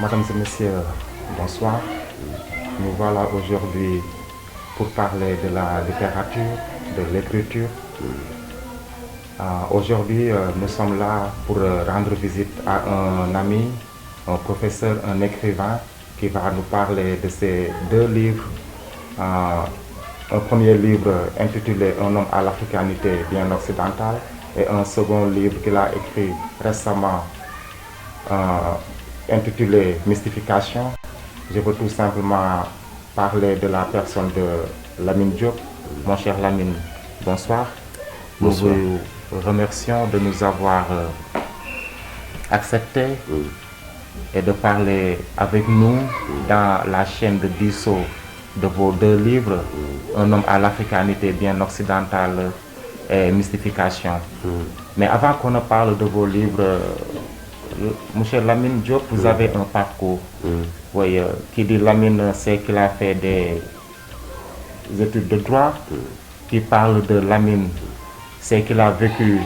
Mesdames et messieurs, bonsoir. Nous voilà aujourd'hui pour parler de la littérature, de l'écriture. Aujourd'hui, nous sommes là pour rendre visite à un ami, un professeur, un écrivain qui va nous parler de ses deux livres. Un premier livre intitulé Un homme à l'africanité bien occidentale et un second livre qu'il a écrit récemment intitulé Mystification. Je veux tout simplement parler de la personne de Lamine Diop. Mon cher Lamine, bonsoir. Bonsoir. Nous vous remercions de nous avoir accepté et de parler avec nous dans la chaîne de Disso de vos deux livres, Un homme à l'africanité bien occidentale et Mystification. Mais avant qu'on ne parle de vos livres, monsieur Lamine Diop, vous avez un parcours. Oui, qui dit Lamine, c'est qu'il a fait des études de droit. Qui parle de Lamine, c'est qu'il a vécu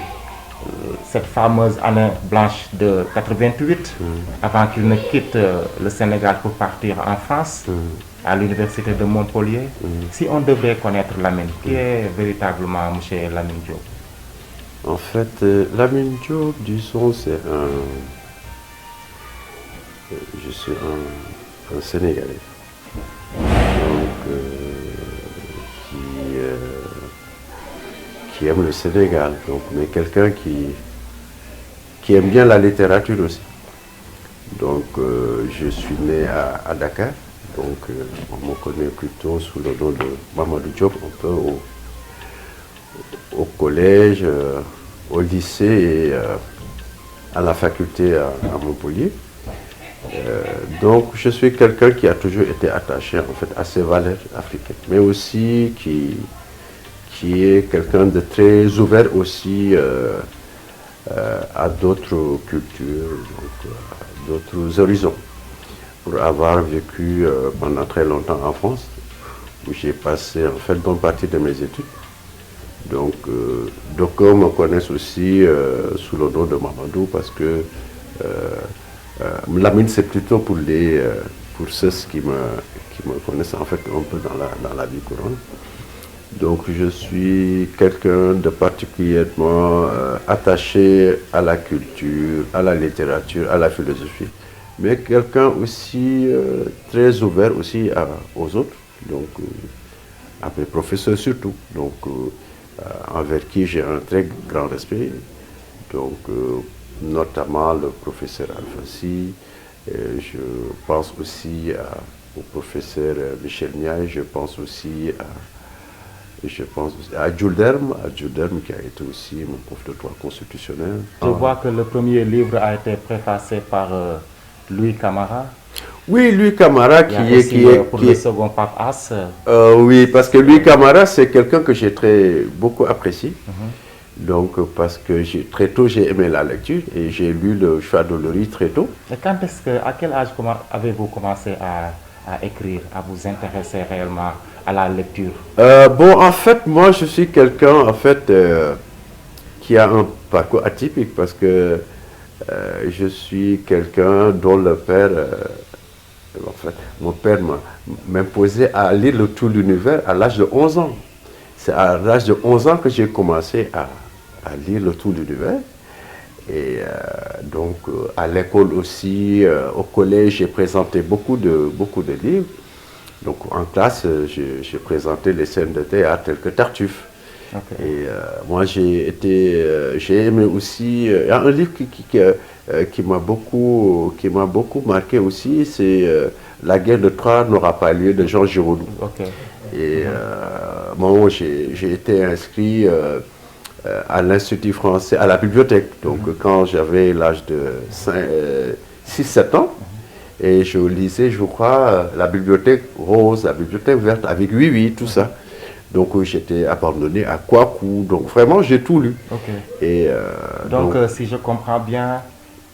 cette fameuse année blanche de 88, avant qu'il ne quitte le Sénégal pour partir en France, à l'université de Montpellier. Si on devrait connaître Lamine, qui est véritablement monsieur Lamine Diop? En fait, Lamine Diop, disons, c'est un... Je suis un Sénégalais. Donc, qui aime le Sénégal, donc, mais quelqu'un qui aime bien la littérature aussi. Donc, je suis né à Dakar, donc on me connaît plutôt sous le nom de Mamadou Diop, un peu au collège, au lycée et à la faculté à Montpellier. Donc, je suis quelqu'un qui a toujours été attaché en fait à ses valeurs africaines, mais aussi qui est quelqu'un de très ouvert aussi à d'autres cultures, à d'autres horizons. Pour avoir vécu pendant très longtemps en France, où j'ai passé en fait bonne partie de mes études. Donc, d'aucuns me connaissent aussi sous le nom de Mamadou parce que Lamine, c'est plutôt pour ceux qui me connaissent en fait un peu dans la vie courante. Donc je suis quelqu'un de particulièrement attaché à la culture, à la littérature, à la philosophie, mais quelqu'un aussi très ouvert aussi aux autres, donc à mes professeurs surtout, donc envers qui j'ai un très grand respect. Donc notamment le professeur Alfassi, je pense aussi au professeur Michel Niaï, je pense aussi à Jules Derme qui a été aussi mon prof de droit constitutionnel. Je vois que le premier livre a été préfacé par Louis Camara. Oui, Louis Camara qui est pour le second Pape As. Oui, parce que Louis Camara, c'est quelqu'un que j'ai beaucoup apprécié. Donc, parce que très tôt, j'ai aimé la lecture et j'ai lu le Choix de Lori très tôt. Et à quel âge avez-vous commencé à écrire, à vous intéresser réellement à la lecture? Bon, en fait, moi, je suis quelqu'un, en fait, qui a un parcours atypique parce que je suis quelqu'un dont le père, en fait, mon père m'imposait à lire le tout l'univers à l'âge de 11 ans. C'est à l'âge de 11 ans que j'ai commencé à lire le tout l'univers. Et donc, à l'école aussi, au collège, j'ai présenté beaucoup de livres. Donc, en classe, j'ai présenté les scènes de théâtre telles que Tartuffe. Okay. Et moi, j'ai aimé aussi. Il y a un livre qui m'a beaucoup marqué aussi, c'est La guerre de Troie n'aura pas lieu de Jean Giraudoux. Okay. Et moi, j'ai été inscrit à l'Institut français, à la bibliothèque. Donc, quand j'avais l'âge de 6-7 ans, et je lisais, je crois, la bibliothèque rose, la bibliothèque verte, avec Oui, tout ça. Donc, j'étais abandonné à Kouakou. Donc, vraiment, j'ai tout lu. Okay. Et, donc, si je comprends bien,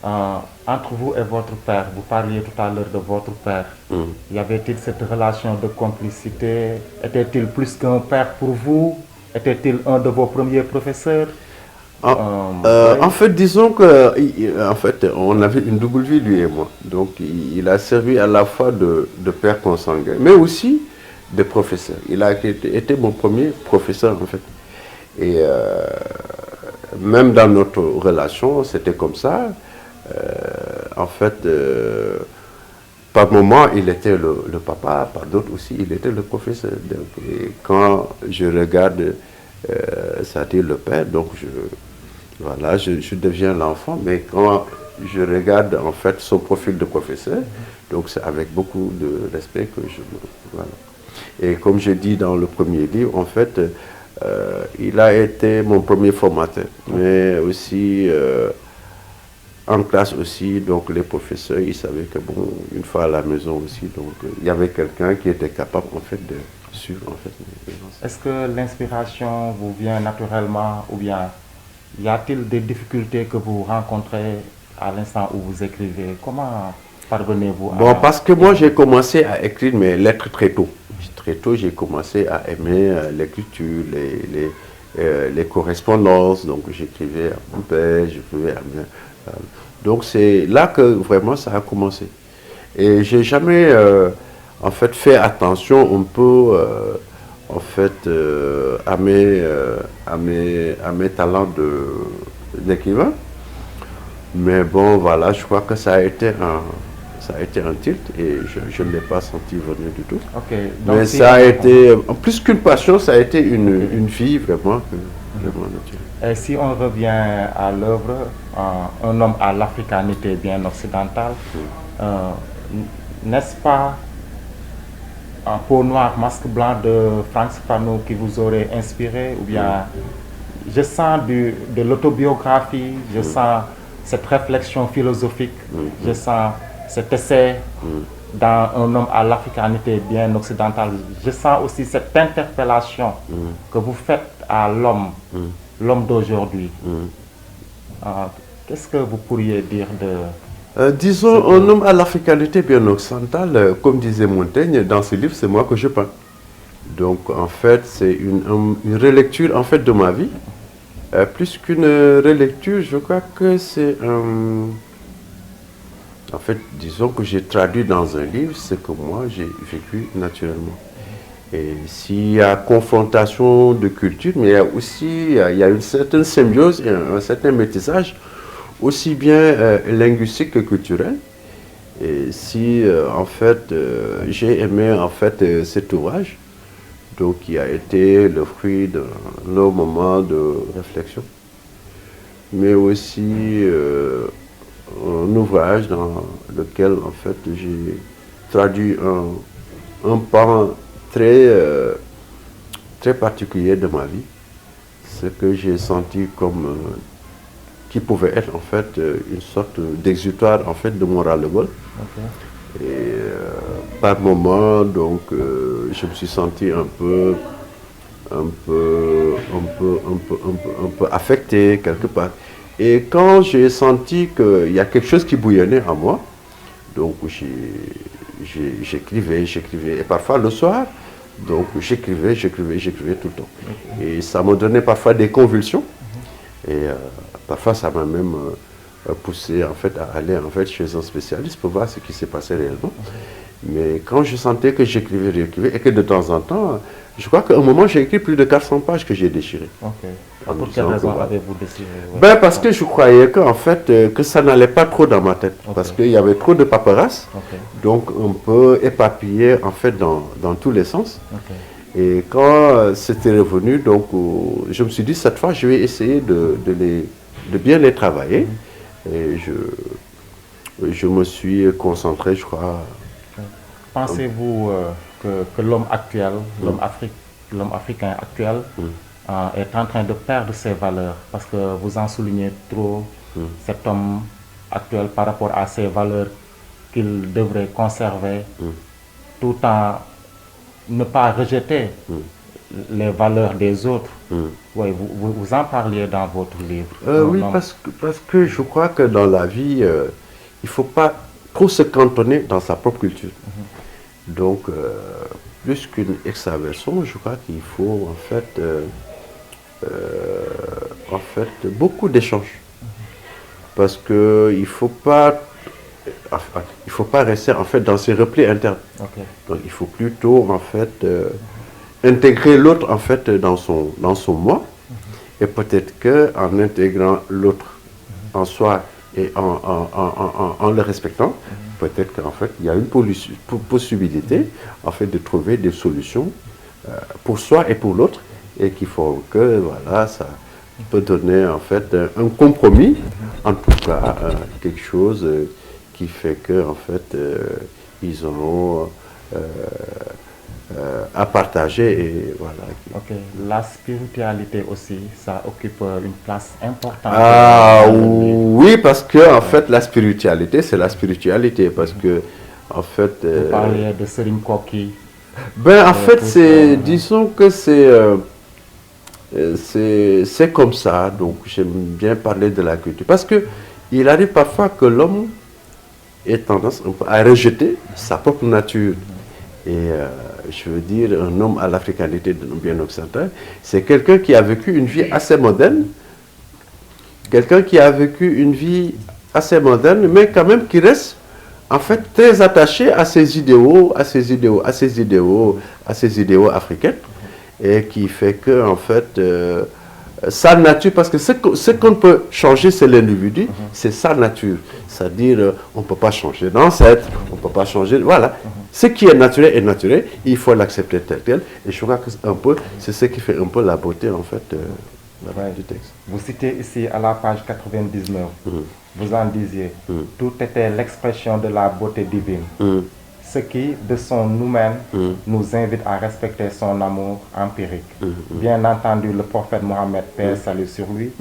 entre vous et votre père, vous parliez tout à l'heure de votre père. Y avait-il cette relation de complicité? Était-il plus qu'un père pour vous? Était-il un de vos premiers professeurs? En fait, disons que, en fait, on avait une double vie, lui et moi. Donc, il a servi à la fois de père consanguin, mais aussi de professeur. Il a été mon premier professeur, en fait. Et même dans notre relation, c'était comme ça. En fait, par moments, il était le papa, par d'autres aussi, il était le professeur. Donc, et quand je regarde, c'est-à-dire le père, donc voilà, je deviens l'enfant, mais quand je regarde en fait son profil de professeur, donc c'est avec beaucoup de respect que voilà. Et comme je dis dans le premier livre, en fait, il a été mon premier formateur, mais aussi en classe aussi, donc les professeurs, ils savaient que bon, une fois à la maison aussi, donc il y avait quelqu'un qui était capable en fait de suivre en fait les enseignements. Est-ce que l'inspiration vous vient naturellement ou bien y a-t-il des difficultés que vous rencontrez à l'instant où vous écrivez? Comment parvenez-vous à... Bon, parce que moi j'ai commencé à écrire mes lettres très tôt. Très tôt, j'ai commencé à aimer l'écriture, les correspondances. Donc j'écrivais à mon père, j'écrivais à mes... donc c'est là que vraiment ça a commencé. Et j'ai jamais en fait fait attention un peu en fait à mes talents d'écrivain. Mais bon voilà, je crois que ça a été un tilt et je ne l'ai pas senti venir du tout. Ok, donc Mais si ça a on- été, en plus qu'une passion, ça a été une vie vraiment, vraiment naturelle. Et si on revient à l'œuvre, un homme à l'africanité bien occidentale, euh, n'est-ce pas un peau noire, masque blanc de Frantz Fanon qui vous aurait inspiré? Ou bien je sens de l'autobiographie, je sens cette réflexion philosophique, je sens cet essai dans un homme à l'africanité bien occidentale. Je sens aussi cette interpellation que vous faites à l'homme, l'homme d'aujourd'hui. Euh, Qu'est-ce que vous pourriez dire de... Disons, un homme à l'africanité bien occidentale, comme disait Montaigne, dans ce livre, c'est moi que je peins. Donc, en fait, c'est une relecture en fait, de ma vie. Plus qu'une relecture, je crois que c'est un... En fait, disons que j'ai traduit dans un livre ce que moi j'ai vécu naturellement. Et s'il y a confrontation de culture, mais il y a aussi il y a une certaine symbiose et un certain métissage, aussi bien linguistique que culturel. Et si en fait j'ai aimé en fait cet ouvrage, donc qui a été le fruit d'un long moment de réflexion, mais aussi un ouvrage dans lequel en fait j'ai traduit un pan très, très particulier de ma vie, ce que j'ai senti comme qui pouvait être en fait une sorte d'exutoire en fait de mon ras-le-bol. Ok. Et par moment, donc, je me suis senti un peu affecté quelque part. Et quand j'ai senti qu'il y a quelque chose qui bouillonnait en moi, donc j'écrivais. Et parfois le soir, donc j'écrivais tout le temps. Et ça me donnait parfois des convulsions. Et parfois ça m'a même poussé en fait à aller en fait chez un spécialiste pour voir ce qui s'est passé réellement. Mais quand je sentais que j'écrivais et que de temps en temps, je crois qu'à un moment j'ai écrit plus de 400 pages que j'ai déchirées. Ok. En Pour me quelle disant que raison voilà. avez-vous décidé? Ben parce que je croyais que, en fait, que ça n'allait pas trop dans ma tête. Ok. Parce qu'il y avait trop de paperasse. Ok. Donc on peut éparpiller en fait dans tous les sens. Ok. Et quand c'était revenu, donc je me suis dit cette fois je vais essayer de bien les travailler. Et je me suis concentré, je crois. Pensez-vous que l'homme actuel, l'homme africain actuel, est en train de perdre ses valeurs parce que vous en soulignez trop cet homme actuel par rapport à ses valeurs qu'il devrait conserver tout en ne pas rejeter les valeurs des autres. Oui, vous en parliez dans votre livre. Oui, parce que je crois que dans la vie, il ne faut pas trop se cantonner dans sa propre culture. Donc, plus qu'une extraversion, je crois qu'il faut en fait en fait, beaucoup d'échanges. Parce qu'il ne faut pas rester en fait dans ses replis internes. Ok. Donc il faut plutôt en fait intégrer l'autre en fait dans son moi. Et peut-être qu'en intégrant l'autre en soi et en le respectant, peut-être qu'en fait il y a une possibilité en fait de trouver des solutions pour soi et pour l'autre, et qu'il faut que voilà, ça peut donner en fait un compromis, en tout cas quelque chose qui fait que en fait ils auront à partager, et voilà. Ok. La spiritualité aussi, ça occupe une place importante. Ah dans le livre. oui, parce que en fait la spiritualité, c'est la spiritualité, parce que en fait Vous parlez de Serigne Koki. ben en fait tout c'est, ça, disons que c'est comme ça. Donc j'aime bien parler de la culture, parce que il arrive parfois que l'homme ait tendance un peu à rejeter sa propre nature. Et je veux dire, un homme à l'africanité bien occidentale, c'est quelqu'un qui a vécu une vie assez moderne, quelqu'un qui a vécu une vie assez moderne, mais quand même qui reste en fait très attaché à ses idéaux, à ses idéaux africains, et qui fait que en fait sa nature, parce que ce qu'on peut changer, c'est l'individu, c'est sa nature. C'est-à-dire, on ne peut pas changer d'ancêtre, on ne peut pas changer, voilà. Ce qui est naturel, il faut l'accepter tel quel. Et je crois que c'est ce qui fait un peu la beauté en fait Ouais. du texte. Vous citez ici à la page 99, vous en disiez, tout était l'expression de la beauté divine, ce qui, de son nous-mêmes, nous invite à respecter son amour empirique. Bien entendu, le prophète Mohammed, paix et salut sur lui,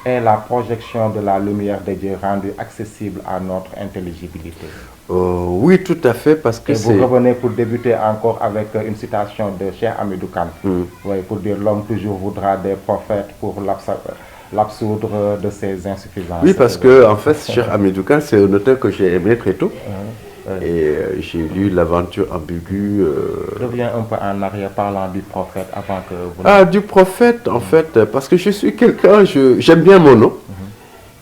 est la projection de la lumière de Dieu rendue accessible à notre intelligibilité. Oui, tout à fait, parce que Et vous revenez pour débuter encore avec une citation de Cheikh Hamidou Kane. Oui, pour dire l'homme toujours voudra des prophètes pour l'absoudre de ses insuffisances. Oui, parce que en fait, Cheikh Hamidou Kane, c'est un auteur que j'ai aimé très tôt. Et j'ai lu l'aventure ambiguë. Reviens un peu en arrière parlant du prophète avant que vous... Ah, du prophète, en fait, parce que je suis quelqu'un, j'aime bien mon nom.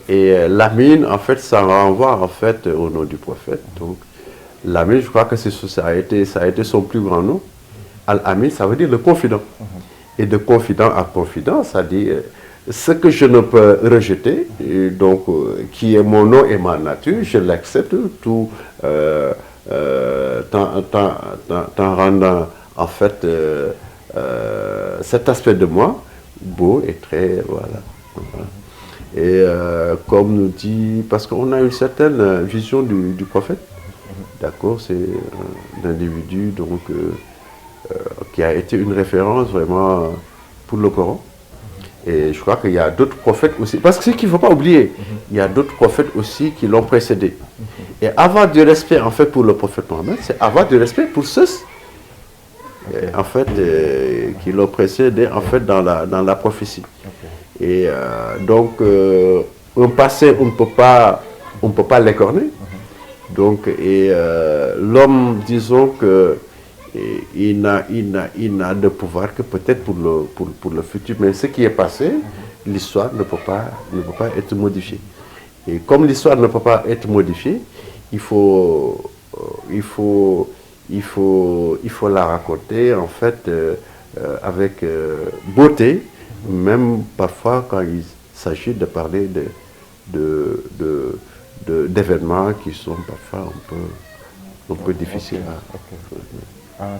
Et Lamine, en fait, ça renvoie en fait au nom du prophète. Donc, Lamine, je crois que ça a été son plus grand nom. Al-Amin, ça veut dire le confident. Et de confident à confident, ça dit ce que je ne peux rejeter, et donc qui est mon nom et ma nature, je l'accepte tout en rendant en fait cet aspect de moi beau et très voilà. Et comme nous dit, parce qu'on a une certaine vision du prophète, d'accord, c'est un individu donc qui a été une référence vraiment pour le Coran. Et je crois qu'il y a d'autres prophètes aussi, parce que ce qu'il ne faut pas oublier, il y a d'autres prophètes aussi qui l'ont précédé. Et avoir du respect en fait pour le prophète Mohammed, c'est avoir du respect pour ceux en fait qui l'ont précédé en fait dans la prophétie. Et donc un passé, on ne peut pas l'écorner. Donc et l'homme, disons que il n'a de pouvoir que peut-être pour le futur, mais ce qui est passé, l'histoire ne peut pas être modifiée. Et comme l'histoire ne peut pas être modifiée, il faut la raconter en fait avec beauté, même parfois quand il s'agit de parler d'événements qui sont parfois un peu difficiles à...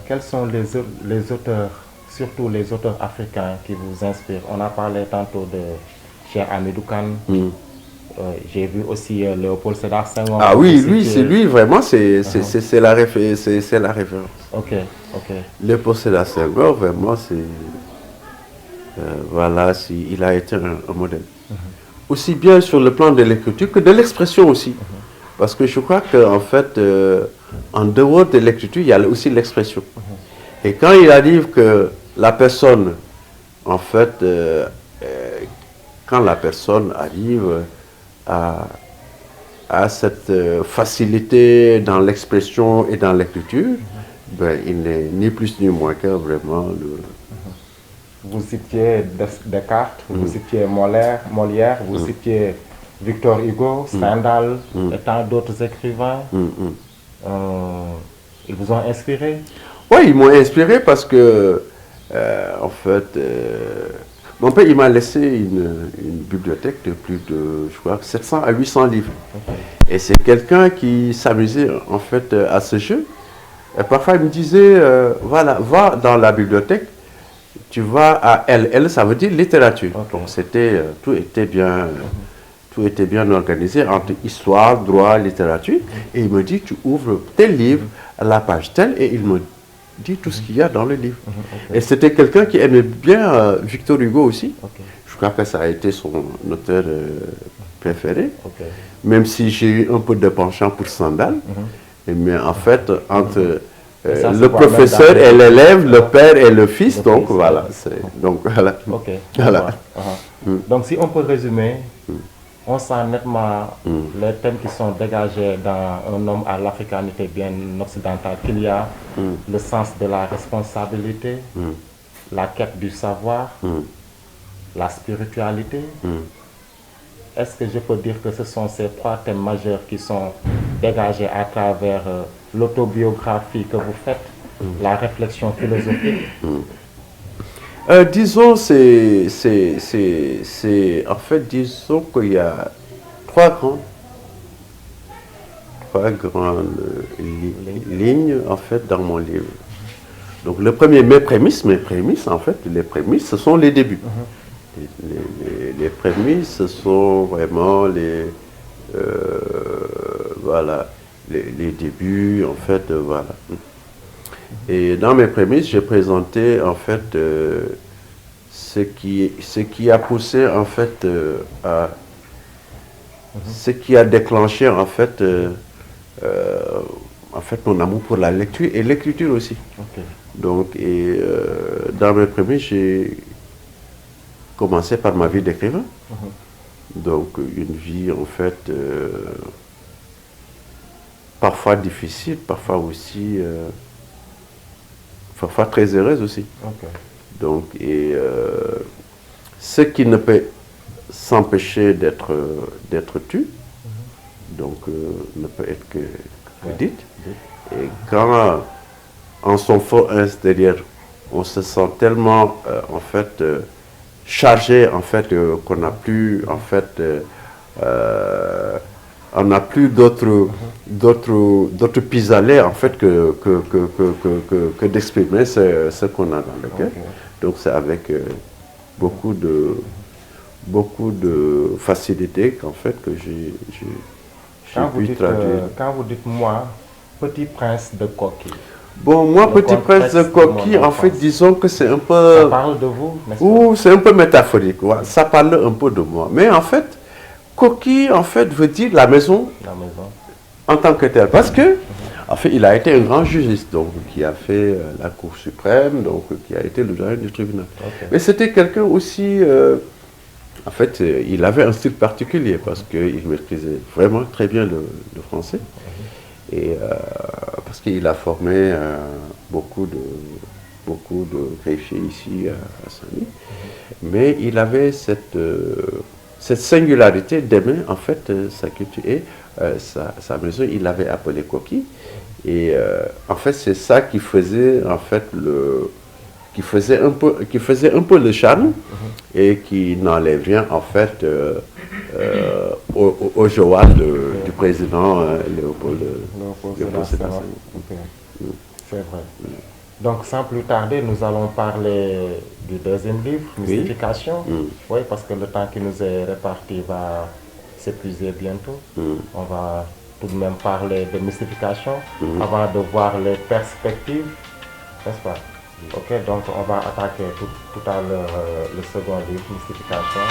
Quels sont les auteurs, surtout les auteurs africains qui vous inspirent? On a parlé tantôt de Cheikh Hamidou Kane. J'ai vu aussi Léopold Sédar Senghor. Ah oui, lui vraiment, c'est la référence. Ok. Léopold Sédar Senghor, vraiment, c'est... voilà, il a été un modèle. Aussi bien sur le plan de l'écriture que de l'expression aussi. Parce que je crois qu'en fait, en dehors de l'écriture, il y a aussi l'expression. Et quand il arrive que la personne, en fait, quand la personne arrive à cette facilité dans l'expression et dans l'écriture, ben, il n'est ni plus ni moins que vraiment vous citiez Descartes, vous citiez Molière, vous citiez Victor Hugo, Stendhal et tant d'autres écrivains. Ils vous ont inspiré? Oui, ils m'ont inspiré parce que, en fait, mon père, il m'a laissé une bibliothèque de plus de, je crois, 700 à 800 livres. Et c'est quelqu'un qui s'amusait, en fait, à ce jeu. Et parfois, il me disait, voilà, va dans la bibliothèque, tu vas à L. L, ça veut dire littérature. Donc, c'était, tout était bien organisé entre histoire, droit, littérature. Et il me dit, tu ouvres tel livre à la page telle, et il me dit tout ce qu'il y a dans le livre. Et c'était quelqu'un qui aimait bien Victor Hugo aussi. Je crois que ça a été son auteur préféré. Même si j'ai eu un peu de penchant pour Stendhal. Mais en fait, entre le professeur et l'élève, le père et le fils, donc voilà. Donc voilà. Voilà. Donc si on peut résumer, on sent nettement les thèmes qui sont dégagés dans un homme à l'africanité bien occidentale, qu'il y a le sens de la responsabilité, la quête du savoir, la spiritualité. Est-ce que je peux dire que ce sont ces trois thèmes majeurs qui sont dégagés à travers l'autobiographie que vous faites, la réflexion philosophique? Disons, en fait, disons qu'il y a trois grandes lignes, en fait, dans mon livre. Donc, le premier, mes prémices, en fait, les prémices, ce sont les débuts. Les prémices, ce sont vraiment voilà, les débuts, en fait, voilà. Et dans mes prémices, j'ai présenté, en fait, ce qui a poussé, en fait, ce qui a déclenché, en fait, mon amour pour la lecture et l'écriture aussi. Donc, dans mes prémices, j'ai commencé par ma vie d'écrivain. Donc, une vie, en fait, parfois difficile, parfois aussi, parfois très heureuse aussi. Donc, ce qui ne peut s'empêcher d'être tu, donc ne peut être que dit. Et quand, en son fort intérieur, on se sent tellement, en fait, chargé, en fait, qu'on n'a plus, en fait, on n'a plus d'autres pis-aller, en fait, que d'exprimer ce qu'on a dans le cœur. Donc c'est avec beaucoup de facilité qu'en fait que j'ai pu traduire. Quand vous dites moi, Petit Prince de Koki. Bon, moi, Petit Prince de Koki, en fait, disons que c'est un peu... Ça parle de vous, n'est-ce pas? Ou c'est un peu métaphorique, ouais. Ça parle un peu de moi. Mais en fait, Koki, en fait, veut dire la maison. La maison. En tant que tel. Parce que, en fait, il a été un grand juriste, donc, qui a fait la Cour suprême, donc, qui a été le doyen du tribunal. Mais c'était quelqu'un aussi... en fait, il avait un style particulier, parce qu'il maîtrisait vraiment très bien le français. Et parce qu'il a formé beaucoup de greffiers ici à Saint-Louis. Mais il avait cette singularité d'aimer en fait sa culture et sa maison, il l'avait appelée Koki. Et en fait, c'est ça qui faisait en fait qui faisait un peu le charme et qui n'enlève rien en fait au joie du président Léopold Sédar Senghor. C'est vrai. Donc sans plus tarder, nous allons parler du deuxième livre, Mystification. Oui, parce que le temps qui nous est réparti va s'épuiser bientôt. On va tout de même parler de mystification avant de voir les perspectives, n'est-ce pas? Ok, donc on va attaquer tout à l'heure le second livre, Mystification.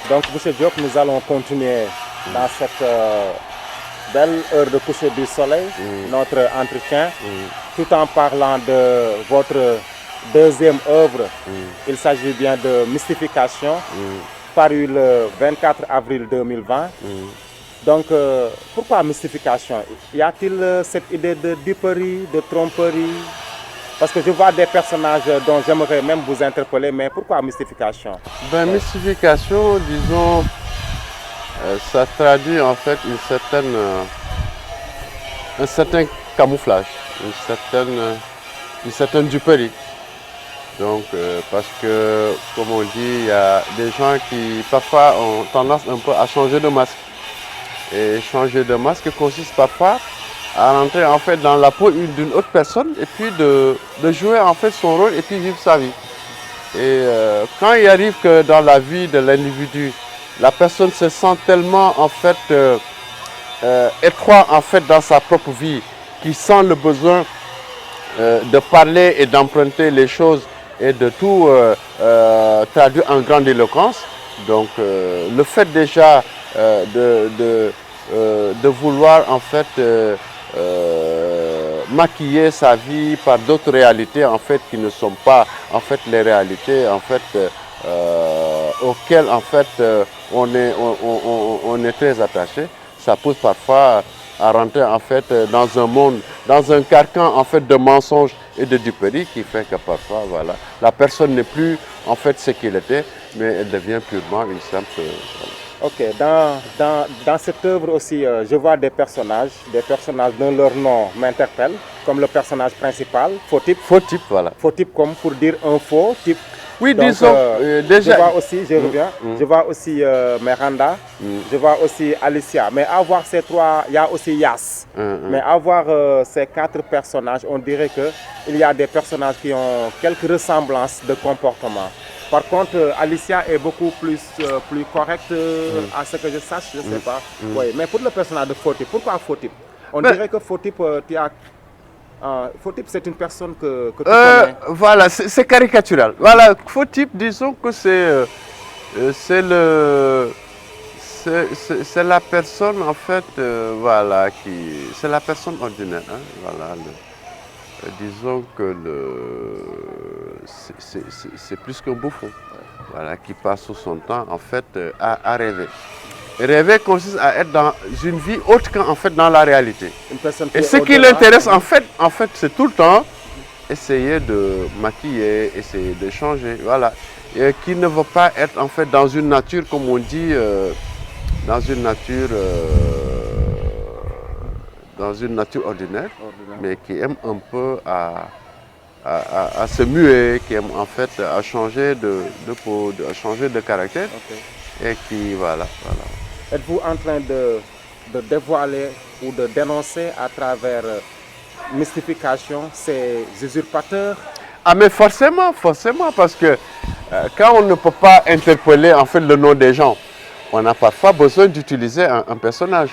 Donc, M. Diop, nous allons continuer dans cette belle heure de coucher du soleil, notre entretien, tout en parlant de votre deuxième œuvre. Il s'agit bien de Mystification. paru le 24 avril 2020. Donc, pourquoi mystification? Y a-t-il cette idée de duperie, de tromperie? Parce que je vois des personnages dont j'aimerais même vous interpeller, mais pourquoi mystification? Ben, mystification, disons, ça traduit en fait un certain camouflage, une certaine duperie. Donc, parce que, comme on dit, il y a des gens qui parfois ont tendance un peu à changer de masque. Et changer de masque consiste parfois à rentrer en fait dans la peau d'une autre personne et puis de jouer en fait son rôle et puis vivre sa vie. Et quand il arrive que dans la vie de l'individu, la personne se sent tellement en fait étroit en fait dans sa propre vie, qu'il sent le besoin de parler et d'emprunter les choses et de tout traduire en grande éloquence. Donc le fait déjà de vouloir en fait maquiller sa vie par d'autres réalités en fait qui ne sont pas en fait les réalités en fait auxquelles en fait on est très attaché, ça pousse parfois à rentrer en fait dans un monde, dans un carcan en fait de mensonges et de duperies qui fait que parfois voilà, la personne n'est plus en fait ce qu'il était, mais elle devient purement une simple. Voilà. Ok, dans cette œuvre aussi, je vois des personnages dont leur nom m'interpelle, comme le personnage principal, faux type. Faux type, voilà. Faux type comme pour dire un faux type. Oui, donc, disons, déjà. Je vois aussi, je reviens, je vois aussi Miranda, je vois aussi Alicia. Mais à voir ces trois, il y a aussi Yas. Mais à voir ces quatre personnages, on dirait qu'il y a des personnages qui ont quelques ressemblances de comportement. Par contre, Alicia est beaucoup plus correcte à ce que je sache, je ne sais pas. Oui, mais pour le personnage de faux type, pourquoi faux type? On dirait que faux type, faux type, c'est une personne que tu connais. Voilà, c'est caricatural. Voilà, faux type, disons que c'est la personne en fait, voilà, c'est la personne ordinaire. Hein, voilà, disons que c'est plus qu'un bouffon, voilà, qui passe son temps en fait à rêver. Et rêver consiste à être dans une vie autre qu'en fait dans la réalité. Et ce qui l'intéresse en fait c'est tout le temps essayer de maquiller, essayer de changer, voilà. Et qui ne veut pas être en fait dans une nature, comme on dit, dans une nature ordinaire, mais qui aime un peu à se muer, qui aime en fait à changer de peau, à changer de caractère, et qui, voilà. Êtes-vous en train de dévoiler ou de dénoncer à travers mystification ces usurpateurs? Ah mais forcément, parce que quand on ne peut pas interpeller en fait le nom des gens, on a parfois besoin d'utiliser un personnage.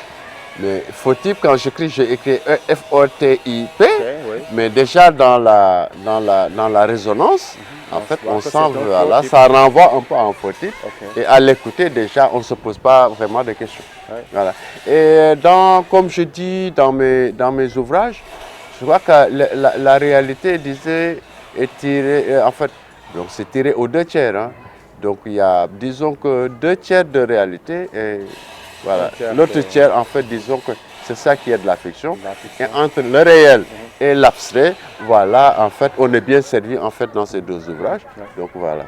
Mais faux type, quand j'écris, j'ai écrit F-O-T-I-P, mais déjà dans la résonance, en fait, on sent, voilà, ça renvoie un peu à un faux type. Et à l'écouter, déjà, on ne se pose pas vraiment de questions. Voilà. Et comme je dis dans mes ouvrages, je vois que la réalité, disait, est tirée, en fait, donc c'est tiré aux 2 tiers. Hein. Donc il y a, disons que 2 tiers de réalité et voilà. L'autre tiers, en fait, disons que c'est ça qui est de la fiction. Et entre le réel et l'abstrait, voilà, en fait, on est bien servi en fait dans ces 2 ouvrages. Donc voilà.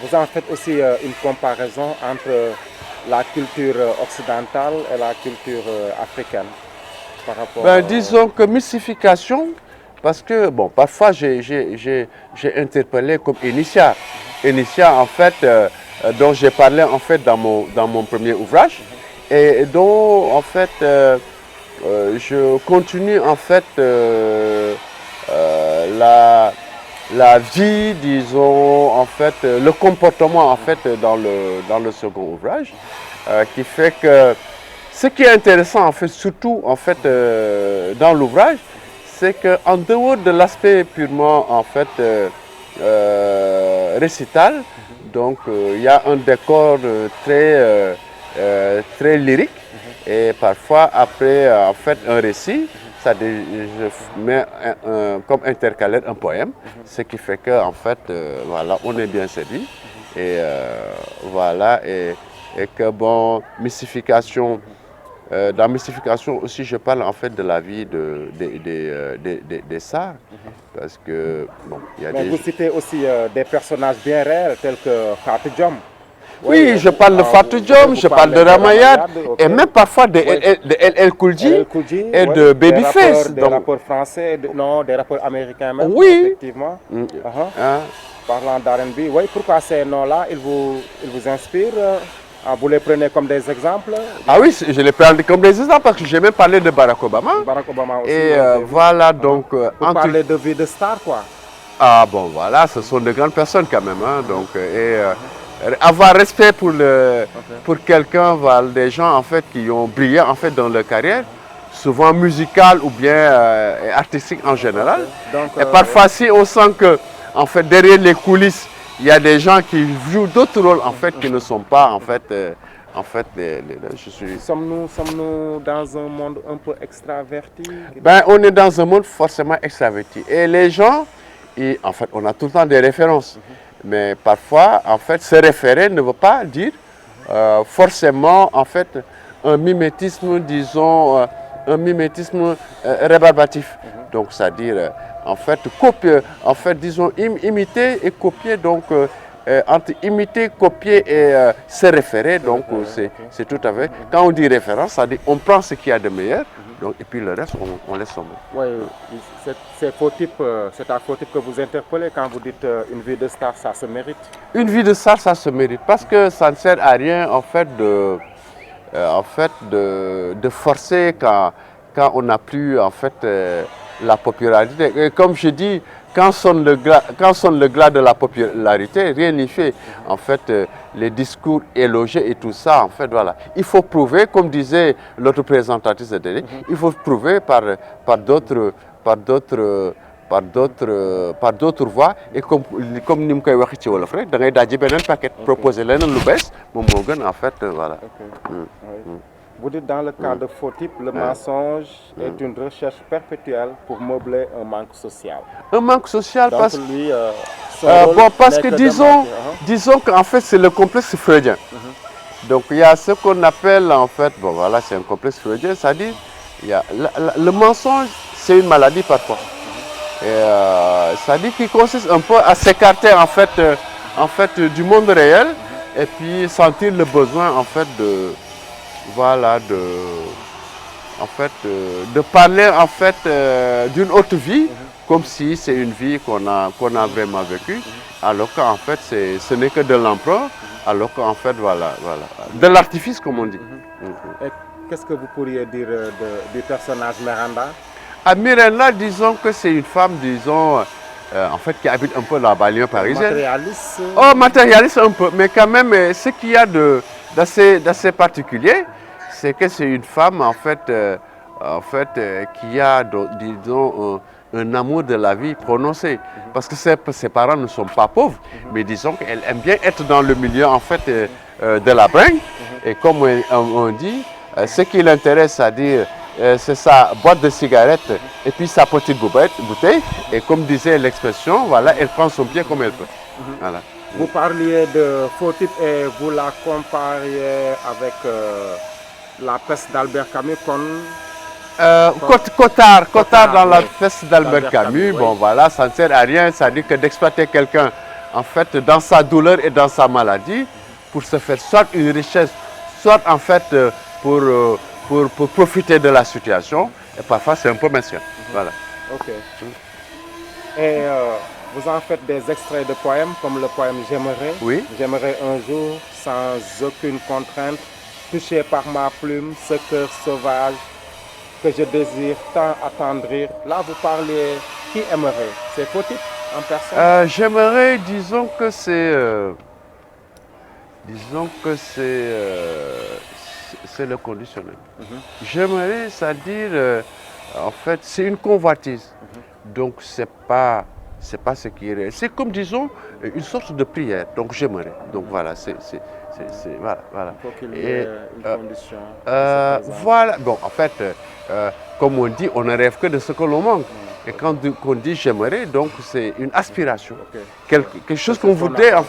Vous en faites aussi une comparaison entre la culture occidentale et la culture africaine par rapport. Disons que mystification, parce que bon, parfois j'ai interpellé comme Initia. Initia, en fait, dont j'ai parlé en fait dans mon premier ouvrage. Et dont en fait je continue en fait la vie, disons, en fait le comportement en fait dans le second ouvrage, qui fait que ce qui est intéressant en fait surtout en fait dans l'ouvrage, c'est que en dehors de l'aspect purement en fait récital, donc il y a un décor très lyrique et parfois après en fait un récit, je mets comme intercalaire un poème, ce qui fait que en fait voilà, on est bien servi Et voilà, et que bon, mystification. Dans mystification aussi, je parle en fait de la vie des Sarr, parce que bon, il y a Mais des... vous citez aussi des personnages bien réels tels que Fatou Diom. Oui, je parle de Fatou Diom, je parle de Ramayad, et même parfois de LL Cool J et de Babyface. Des rappeurs français, non, des rappeurs américains même, oui. Effectivement. Parlant d'R&B, oui, pourquoi ces noms-là, ils vous inspirent? Vous les prenez comme des exemples? Ah oui, je les prends comme des exemples parce que j'ai même parlé de Barack Obama. Barack Obama aussi. Et voilà, donc... Vous parlez de vie de star, quoi. Ah bon, voilà, ce sont de grandes personnes quand même. Hein, donc, avoir respect pour quelqu'un, voilà, des gens en fait qui ont brillé en fait dans leur carrière, souvent musicale ou bien artistique en général. Donc, et parfois, si on sent que en fait derrière les coulisses, il y a des gens qui jouent d'autres rôles en fait qui ne sont pas en fait je suis... Sommes-nous dans un monde un peu extraverti? Ben, on est dans un monde forcément extraverti. Et les gens, en fait, on a tout le temps des références. Mais parfois, en fait, se référer ne veut pas dire forcément, en fait, un mimétisme, disons, un mimétisme rébarbatif. Donc, c'est-à-dire, en fait, copier, en fait, disons, imiter et copier, donc, entre imiter, copier et se référer, donc, c'est tout à fait. Quand on dit référence, ça dit on prend ce qu'il y a de meilleur, donc, et puis le reste, on laisse tomber. Oui, c'est à faux type que vous interpellez quand vous dites une vie de star, ça se mérite? Une vie de star, ça se mérite, parce que ça ne sert à rien, en fait, de forcer quand on n'a plus, en fait, la popularité. Et comme je dis, quand sonne le glas de la popularité, rien n'y fait. En fait, les discours élogieux et tout ça, en fait, voilà. Il faut prouver, comme disait l'autre présentatrice de télé, il faut prouver par d'autres voies. Et comme nous l'avons dit ci wolof rek da ngay dajji beneen paquet proposer leneen lu bees moom moo gën en fait voilà. Vous dites dans le cas de faux type, le mensonge est une recherche perpétuelle pour meubler un manque social. Un manque social. Donc, parce, lui, parce que disons qu'en fait c'est le complexe freudien. Donc il y a ce qu'on appelle en fait, bon voilà, c'est un complexe freudien, c'est-à-dire le mensonge c'est une maladie parfois. C'est-à-dire qu'il consiste un peu à s'écarter en fait du monde réel et puis sentir le besoin en fait de parler en fait d'une autre vie, comme si c'est une vie qu'on a vraiment vécue, alors qu'en fait ce n'est que de l'emprunt, alors qu'en fait voilà, de l'artifice comme on dit. Qu'est-ce que vous pourriez dire du personnage Miranda? Miranda, disons que c'est une femme, disons, en fait, qui habite un peu dans la banlieue parisienne. Matérialiste? Oh, matérialiste un peu, mais quand même, ce qu'il y a d'assez particulier, c'est que c'est une femme, en fait, qui a, disons, un amour de la vie prononcé. Parce que ses parents ne sont pas pauvres, mais disons qu'elle aime bien être dans le milieu, en fait, de la bringue. Et comme on dit, ce qui l'intéresse, c'est-à-dire, c'est sa boîte de cigarettes et puis sa petite bouteille. Et comme disait l'expression, voilà, elle prend son pied comme elle peut. Voilà. Vous parliez de faux type et vous la compariez avec la peste d'Albert Camus Cotard dans la peste d'Albert Camus, bon voilà, ça ne sert à rien, c'est-à-dire que d'exploiter quelqu'un en fait dans sa douleur et dans sa maladie pour se faire soit une richesse, soit en fait pour profiter de la situation, et parfois c'est un peu mesquin. Voilà. Ok. Et vous en faites des extraits de poèmes, comme le poème J'aimerais. Oui. J'aimerais un jour, sans aucune contrainte, toucher par ma plume ce cœur sauvage que je désire tant attendrir. Là, vous parlez, qui aimerait? C'est faux type en personne? J'aimerais, disons que c'est le conditionnel. J'aimerais, c'est-à-dire, en fait, c'est une convoitise. Donc, c'est pas ce qui est réel. C'est comme, disons, une sorte de prière. Donc, j'aimerais. Donc, voilà, voilà. Il faut qu'il y ait une condition. Voilà. Bon, en fait, comme on dit, on ne rêve que de ce que l'on manque. Et quand on dit j'aimerais, donc c'est une aspiration. Ok. Quelque chose qu'on voudrait. Ouais,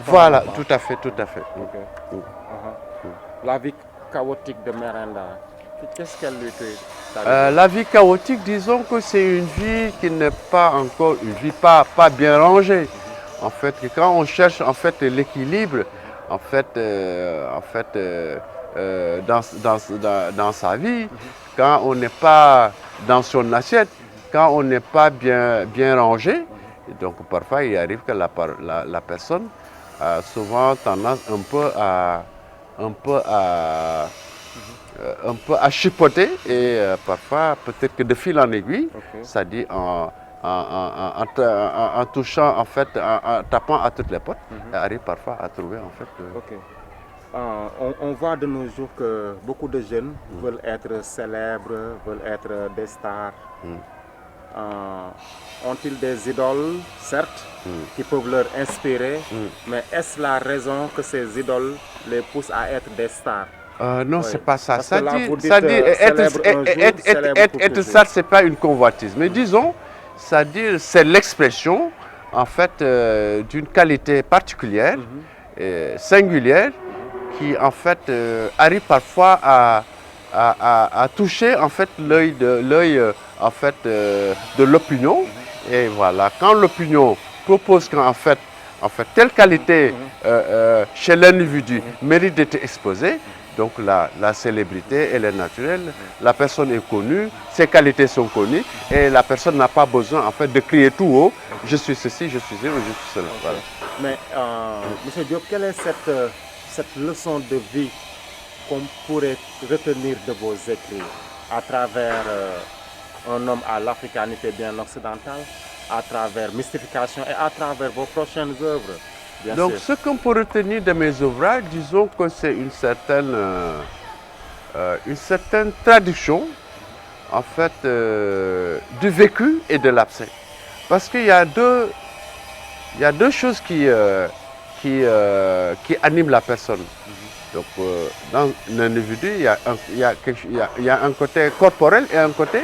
Voilà, effectivement. tout à fait, tout à fait. Ok. La vie chaotique de Merenda, qu'est-ce qu'elle lui fait? La vie chaotique, disons que c'est une vie qui n'est pas encore une vie pas bien rangée. En fait, que quand on cherche en fait l'équilibre, en fait, dans sa vie, quand on n'est pas dans son assiette, quand on n'est pas bien rangé, et donc parfois il arrive que la personne a souvent tendance un peu à chipoter et parfois peut-être que de fil en aiguille, c'est-à-dire en touchant en fait, en tapant à toutes les portes, elle arrive parfois à trouver en fait. On voit de nos jours que beaucoup de jeunes veulent être célèbres, veulent être des stars. Ont-ils des idoles, certes, qui peuvent leur inspirer, mais est-ce la raison que ces idoles les poussent à être des stars? Non, Oui. c'est pas ça. Parce que là, vous dites, C'est-à-dire célèbre être sale, c'est pas une convoitise. Mais disons, c'est-à-dire c'est l'expression en fait d'une qualité particulière, singulière, qui en fait arrive parfois à toucher en fait l'œil en fait de l'opinion. Et voilà, quand l'opinion propose qu'en fait telle qualité chez l'individu mérite d'être exposée, donc la célébrité, elle est naturelle, la personne est connue, ses qualités sont connues et la personne n'a pas besoin en fait de crier tout haut, je suis ceci, je suis cela, je suis cela. Voilà. Mais M. Diop, quelle est cette leçon de vie qu'on pourrait retenir de vos écrits à travers un homme à l'africanité bien occidentale, à travers Mystification et à travers vos prochaines œuvres? Donc ce qu'on peut retenir de mes ouvrages, disons que c'est une certaine traduction en fait du vécu et de l'absent. Parce qu'il y a deux choses qui animent la personne. Donc dans l'individu, il y a un côté corporel et un côté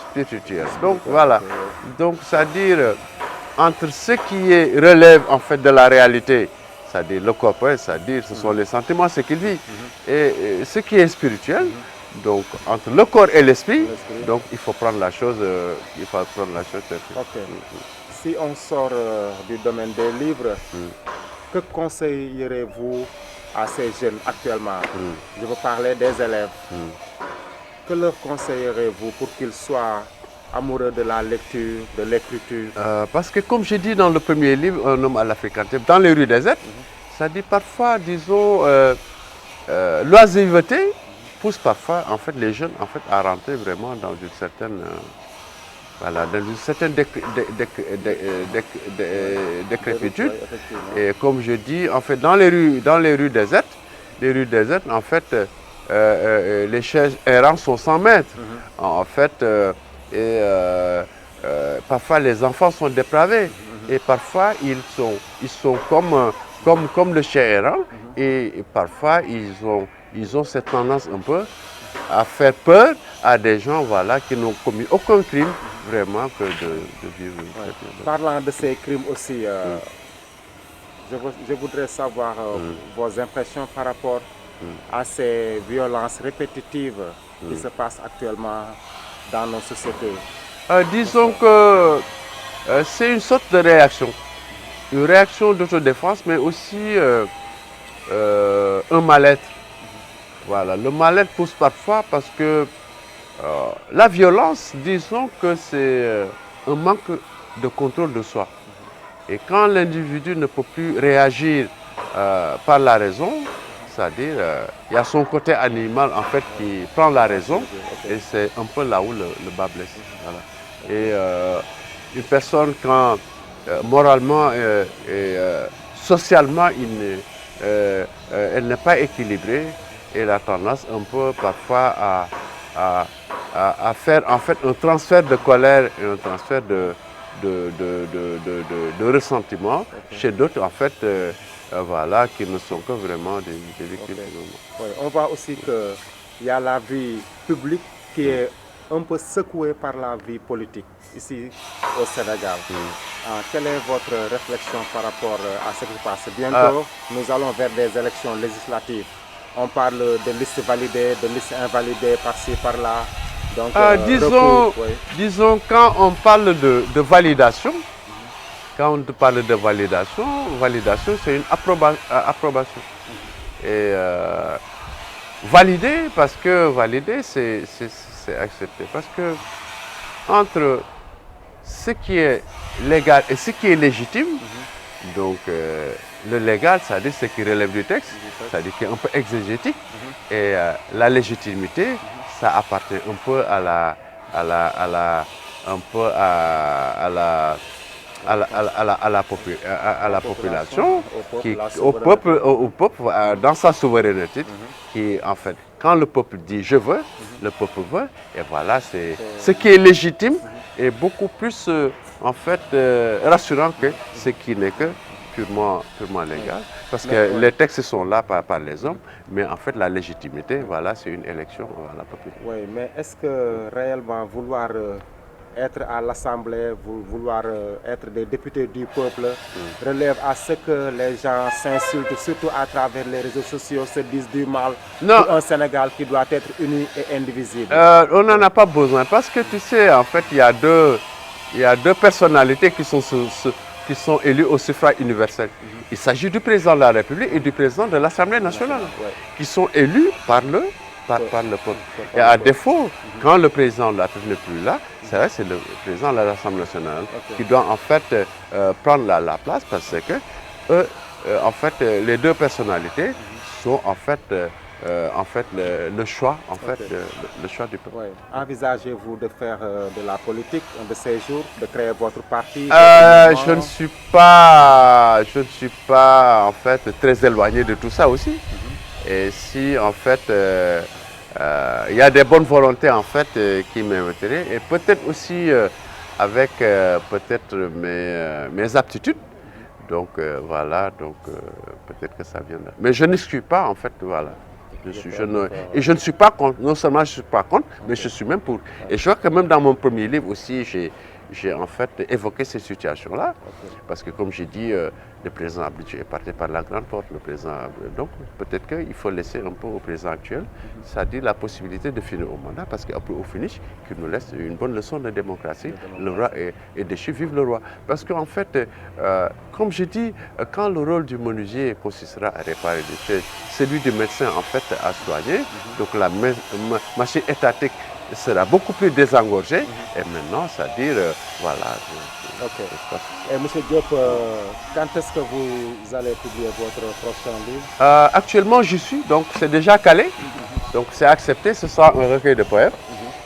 spirituel. Donc voilà. Donc c'est-à-dire entre ce qui relève en fait de la réalité, c'est-à-dire le corporel, c'est-à-dire ce sont les sentiments, ce qu'il vit, et ce qui est spirituel, donc entre le corps et l'esprit, donc il faut prendre la chose, Ok. Si on sort du domaine des livres, que conseillerez-vous à ces jeunes actuellement? Je veux parler des élèves. Que leur conseillerez-vous pour qu'ils soient amoureux de la lecture, de l'écriture? Parce que comme je dis dans le premier livre, Un homme à l'africanité, dans les rues des êtres, ça dit parfois, disons, l'oisiveté pousse parfois en fait, les jeunes en fait, à rentrer vraiment dans une certaine, décrépitude. Et comme je dis, en fait, dans les rues désertes, en fait, les chaises errantes sont 100 mètres. En fait, parfois les enfants sont dépravés et parfois ils sont comme le chien errant et parfois ils ont cette tendance un peu à faire peur à des gens voilà, qui n'ont commis aucun crime vraiment que de vivre. Parlant de ces crimes aussi, je voudrais savoir vos impressions par rapport à ces violences répétitives qui se passent actuellement dans nos sociétés. Disons que c'est une sorte de réaction. Une réaction d'autodéfense, mais aussi un mal-être. Voilà, le mal-être pousse parfois parce que la violence, disons que c'est un manque de contrôle de soi. Et quand l'individu ne peut plus réagir par la raison, c'est-à-dire il y a son côté animal en fait qui prend la raison et c'est un peu là où le bas blesse. Voilà. Et une personne quand moralement et socialement elle n'est pas équilibrée, elle a tendance un peu parfois à faire en fait un transfert de colère et un transfert de ressentiment chez d'autres en fait voilà, qui ne sont que vraiment des victimes. Oui, on voit aussi qu'il y a la vie publique qui est un peu secoué par la vie politique ici au Sénégal. Quelle est votre réflexion par rapport à ce qui se passe? Bientôt, nous allons vers des élections législatives. On parle de listes validées, de listes invalidées par-ci, par-là. Donc, disons, quand on parle de validation, quand on parle de validation, c'est une approbation. Et valider, parce que valider, c'est accepter. Parce que entre ce qui est légal et ce qui est légitime, donc le légal, c'est-à-dire ce qui relève du texte, c'est-à-dire qui est un peu exégétique, et la légitimité, ça appartient un peu à la population, au peuple dans sa souveraineté, qui en fait, quand le peuple dit je veux, le peuple veut, et voilà, c'est ce qui est légitime et beaucoup plus en fait rassurant que ce qui n'est que purement légal, parce que les textes sont là par les hommes, mais en fait la légitimité, voilà, c'est une élection à la population. Oui, mais est-ce que réellement vouloir être à l'Assemblée, vouloir être des députés du peuple, relève à ce que les gens s'insultent, surtout à travers les réseaux sociaux, se disent du mal pour un Sénégal qui doit être uni et indivisible? On n'en a pas besoin, parce que tu sais, en fait, il y a deux personnalités qui sont élues au suffrage universel. Il s'agit du président de la République et du président de l'Assemblée nationale, qui sont élus par le peuple. Et à défaut, quand le président de la République n'est plus là, c'est vrai, c'est le président de l'Assemblée nationale qui doit en fait prendre la place, parce que en fait, les deux personnalités sont en fait le choix, le choix du peuple. Envisagez-vous de faire de la politique un de ces jours, de créer votre parti? Je ne suis pas en fait très éloigné de tout ça aussi. Et si en fait il y a des bonnes volontés en fait qui m'inviteraient, et peut-être aussi avec peut-être mes aptitudes. Donc voilà, donc peut-être que ça viendra. Mais je n'exclus pas en fait, voilà. Et je ne suis pas contre, non seulement je ne suis pas contre, mais je suis même pour. Et je vois que même dans mon premier livre aussi, j'ai en fait évoqué ces situations-là. Parce que comme j'ai dit, le président Abidjan est parti par la grande porte. Donc peut-être qu'il faut laisser un peu au président actuel, c'est-à-dire la possibilité de finir au mandat, parce qu'au finish, qu'il nous laisse une bonne leçon de démocratie. Le roi est déchu, vive le roi. Parce qu'en fait, comme je dis, quand le rôle du menuisier consistera à réparer des choses, celui du médecin en fait à soigner, donc la machine étatique sera beaucoup plus désengorgée. Et maintenant, c'est-à-dire, voilà. Et M. Diop, quand est-ce que vous allez publier votre prochain livre? Actuellement, j'y suis, donc c'est déjà calé. Donc c'est accepté, ce sera un recueil de poèmes.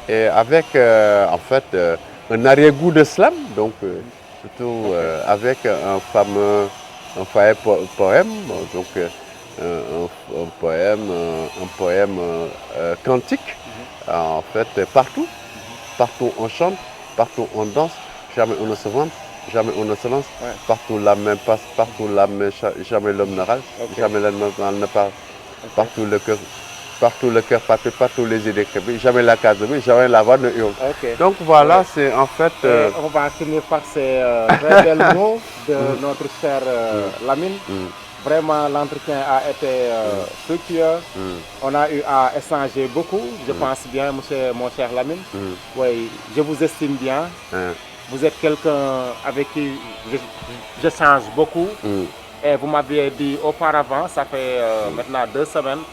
Et avec en fait un arrière-goût de slam, donc surtout avec un fameux poème, donc un poème cantique, en fait partout on chante, partout on danse, jamais on ne se vante, jamais on ne se lance, partout la main passe, partout la main, jamais l'homme ne râle, jamais l'animal ne parle, partout le cœur palpite, partout les idées crépent, jamais la case de bruit, jamais la voix ne hurle. Donc voilà, c'est en fait... On va finir par ces très belles mots de notre cher Lamine. Vraiment, l'entretien a été fructueux. On a eu à échanger beaucoup, je pense bien, mon cher Lamine. Oui, je vous estime bien. Vous êtes quelqu'un avec qui j'échange beaucoup. Et vous m'aviez dit auparavant, ça fait maintenant 2 semaines,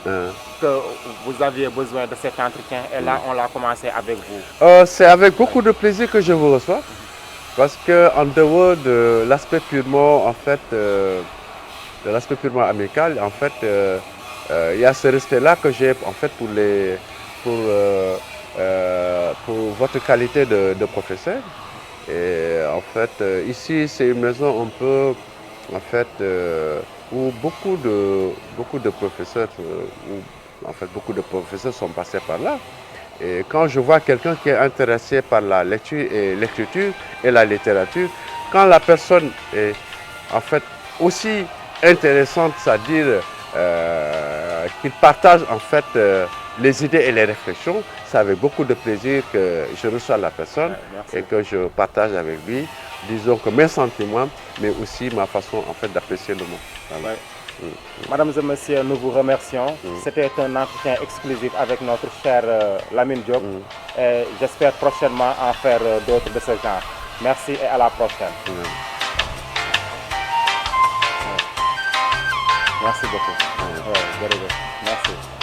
que vous aviez besoin de cet entretien. Et là, on l'a commencé avec vous. C'est avec beaucoup de plaisir que je vous reçois. Parce qu'en dehors de l'aspect purement, en fait, de l'aspect purement amical, en fait, il y a ce respect-là que j'ai en fait pour votre qualité de professeur. Et en fait, ici, c'est une maison un peu, en fait, où beaucoup de professeurs, beaucoup de professeurs sont passés par là. Et quand je vois quelqu'un qui est intéressé par la lecture et l'écriture et la littérature, quand la personne est en fait aussi intéressante, c'est-à-dire qu'il partage en fait les idées et les réflexions, c'est avec beaucoup de plaisir que je reçois la personne et que je partage avec lui, disons que mes sentiments, mais aussi ma façon en fait d'apprécier le monde. Voilà. Mesdames et messieurs, nous vous remercions. C'était un entretien exclusif avec notre cher Lamine Diop. Et j'espère prochainement en faire d'autres de ce genre. Merci et à la prochaine. Merci beaucoup. Merci.